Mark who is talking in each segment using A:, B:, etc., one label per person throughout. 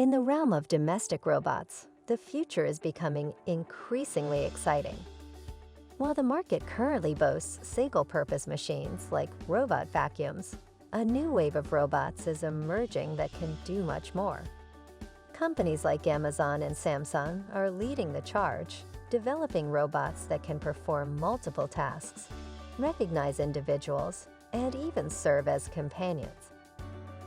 A: In the realm of domestic robots, the future is becoming increasingly exciting. While the market currently boasts single-purpose machines like robot vacuums, a new wave of robots is emerging that can do much more. Companies like Amazon and Samsung are leading the charge, developing robots that can perform multiple tasks, recognize individuals, and even serve as companions.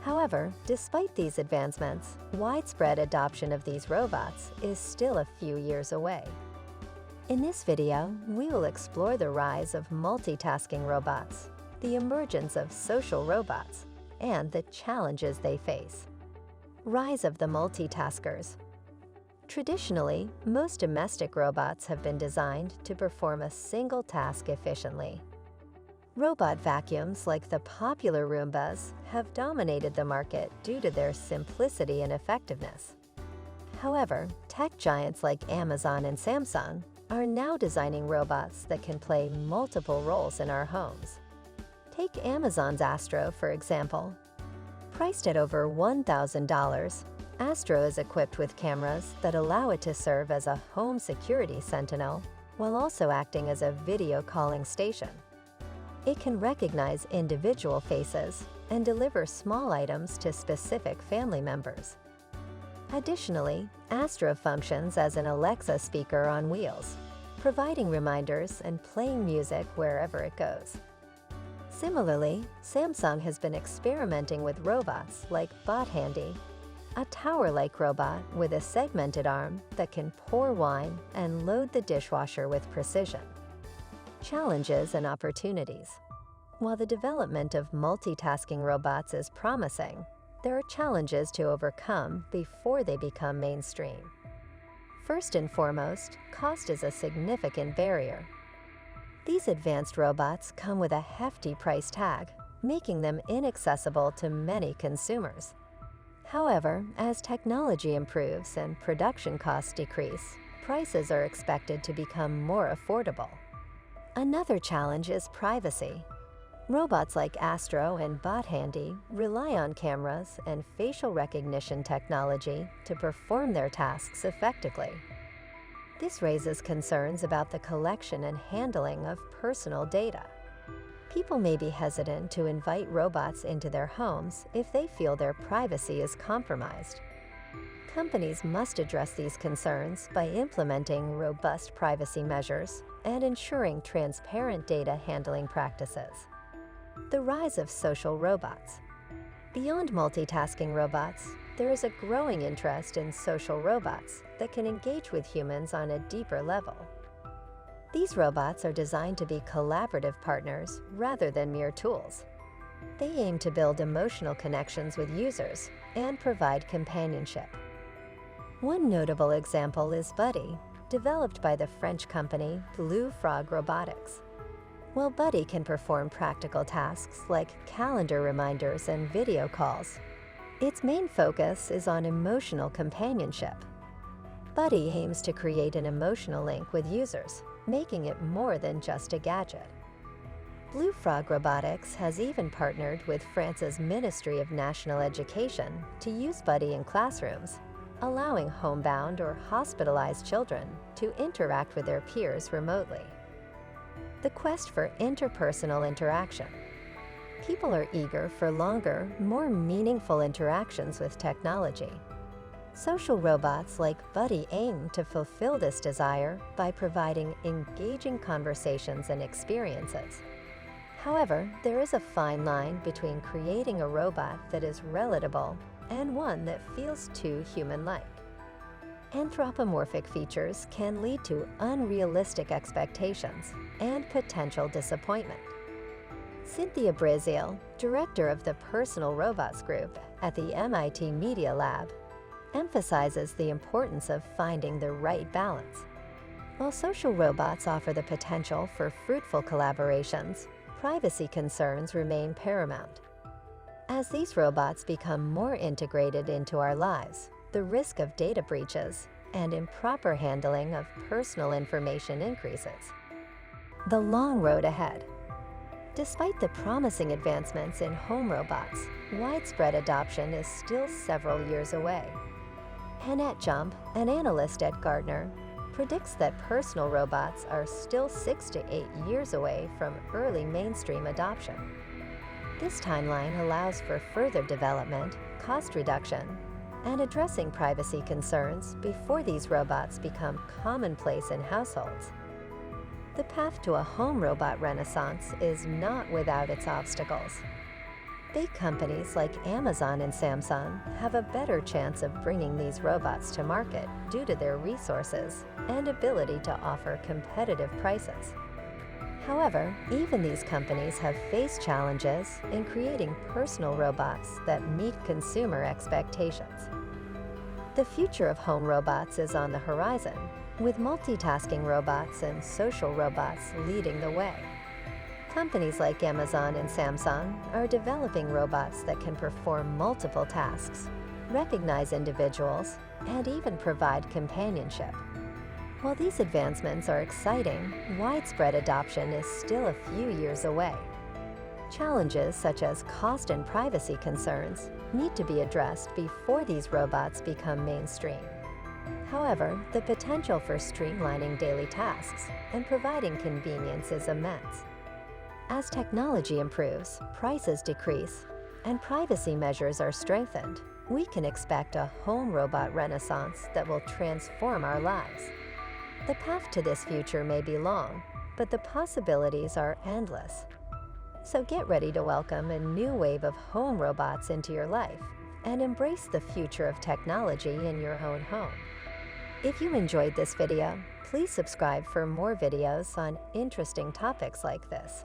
A: However, despite these advancements, widespread adoption of these robots is still a few years away. In this video, we will explore the rise of multitasking robots, the emergence of social robots, and the challenges they face. Rise of the multitaskers. Traditionally, most domestic robots have been designed to perform a single task efficiently. Robot vacuums like the popular Roombas have dominated the market due to their simplicity and effectiveness. However, tech giants like Amazon and Samsung are now designing robots that can play multiple roles in our homes. Take Amazon's Astro, for example. Priced at over $1,000, Astro is equipped with cameras that allow it to serve as a home security sentinel while also acting as a video calling station. It can recognize individual faces and deliver small items to specific family members. Additionally, Astro functions as an Alexa speaker on wheels, providing reminders and playing music wherever it goes. Similarly, Samsung has been experimenting with robots like Bot Handy, a tower-like robot with a segmented arm that can pour wine and load the dishwasher with precision. Challenges and opportunities. While the development of multitasking robots is promising, there are challenges to overcome before they become mainstream. First and foremost, cost is a significant barrier. These advanced robots come with a hefty price tag, making them inaccessible to many consumers. However, as technology improves and production costs decrease, prices are expected to become more affordable. Another challenge is privacy. Robots like Astro and Bot Handy rely on cameras and facial recognition technology to perform their tasks effectively. This raises concerns about the collection and handling of personal data. People may be hesitant to invite robots into their homes if they feel their privacy is compromised. Companies must address these concerns by implementing robust privacy measures and ensuring transparent data handling practices. The rise of social robots. Beyond multitasking robots, there is a growing interest in social robots that can engage with humans on a deeper level. These robots are designed to be collaborative partners rather than mere tools. They aim to build emotional connections with users and provide companionship. One notable example is Buddy, developed by the French company Blue Frog Robotics. While Buddy can perform practical tasks like calendar reminders and video calls, its main focus is on emotional companionship. Buddy aims to create an emotional link with users, making it more than just a gadget. Blue Frog Robotics has even partnered with France's Ministry of National Education to use Buddy in classrooms, allowing homebound or hospitalized children to interact with their peers remotely. The quest for interpersonal interaction. People are eager for longer, more meaningful interactions with technology. Social robots like Buddy aim to fulfill this desire by providing engaging conversations and experiences. However, there is a fine line between creating a robot that is relatable and one that feels too human-like. Anthropomorphic features can lead to unrealistic expectations and potential disappointment. Cynthia Braziel, director of the Personal Robots Group at the MIT Media Lab, emphasizes the importance of finding the right balance. While social robots offer the potential for fruitful collaborations, privacy concerns remain paramount. As these robots become more integrated into our lives, the risk of data breaches and improper handling of personal information increases. The long road ahead. Despite the promising advancements in home robots, widespread adoption is still several years away. Annette Jump, an analyst at Gartner, predicts that personal robots are still 6 to 8 years away from early mainstream adoption. This timeline allows for further development, cost reduction, and addressing privacy concerns before these robots become commonplace in households. The path to a home robot renaissance is not without its obstacles. Big companies like Amazon and Samsung have a better chance of bringing these robots to market due to their resources and ability to offer competitive prices. However, even these companies have faced challenges in creating personal robots that meet consumer expectations. The future of home robots is on the horizon, with multitasking robots and social robots leading the way. Companies like Amazon and Samsung are developing robots that can perform multiple tasks, recognize individuals, and even provide companionship. While these advancements are exciting, widespread adoption is still a few years away. Challenges such as cost and privacy concerns need to be addressed before these robots become mainstream. However, the potential for streamlining daily tasks and providing convenience is immense. As technology improves, prices decrease, and privacy measures are strengthened, we can expect a home robot renaissance that will transform our lives. The path to this future may be long, but the possibilities are endless. So get ready to welcome a new wave of home robots into your life and embrace the future of technology in your own home. If you enjoyed this video, please subscribe for more videos on interesting topics like this.